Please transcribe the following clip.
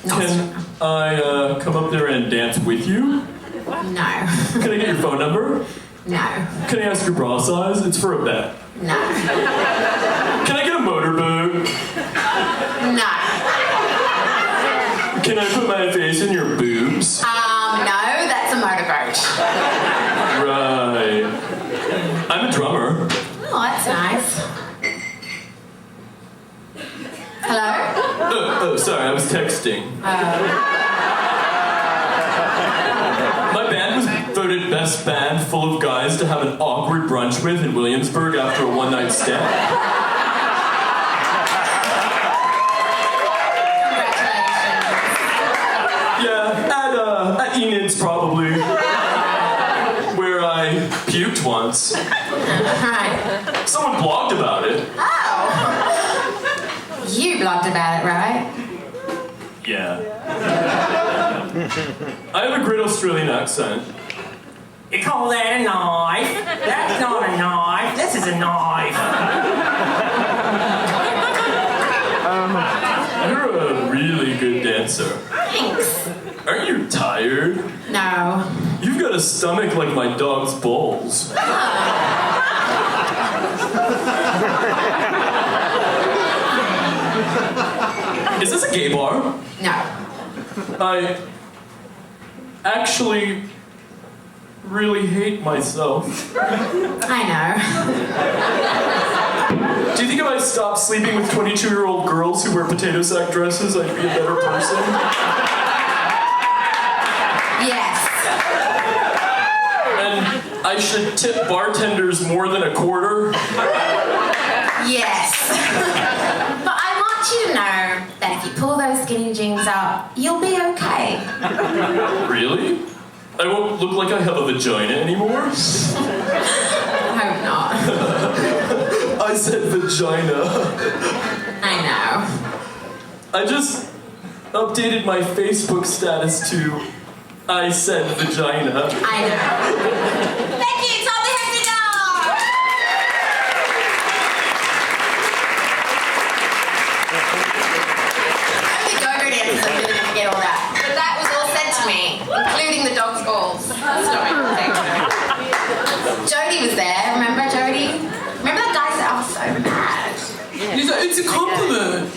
Can I come up there and dance with you? No. Can I get your phone number? No. Can I ask your bra size? It's for a bet. No. Can I get a motorboat? No. Can I put my face in your boobs? No, that's a motorboat. Right. I'm a drummer. Oh, that's nice. Hello? Oh, sorry, I was texting. My band was voted best band full of guys to have an awkward brunch with in Williamsburg after a one-night stand. At Enid's probably, where I puked once. Right. Someone blogged about it. Oh. You blogged about it, right? Yeah. I have a great Australian accent. You call that a knife? That's not a knife. This is a knife. You're a really good dancer. Thanks. Aren't you tired? No. You've got a stomach like my dog's balls. Is this a gay bar? No. I actually really hate myself. I know. Do you think if I stopped sleeping with 22-year-old girls who wear potato sack dresses, I'd be a better person? Yes. And I should tip bartenders more than a quarter? Yes. But I want you to know that if you pull those skinny jeans up, you'll be okay. Really? I won't look like I have a vagina anymore? I hope not. I said vagina. I know. I just updated my Facebook status to I said vagina. I know. Thank you, Todd the Hipster Dog! I'm the go-go dancer, so I'm going to forget all that. But that was all said to me, including the dog's balls. Sorry. Jody was there, remember Jody? Remember that guy said I was so mad? He's like, it's a compliment.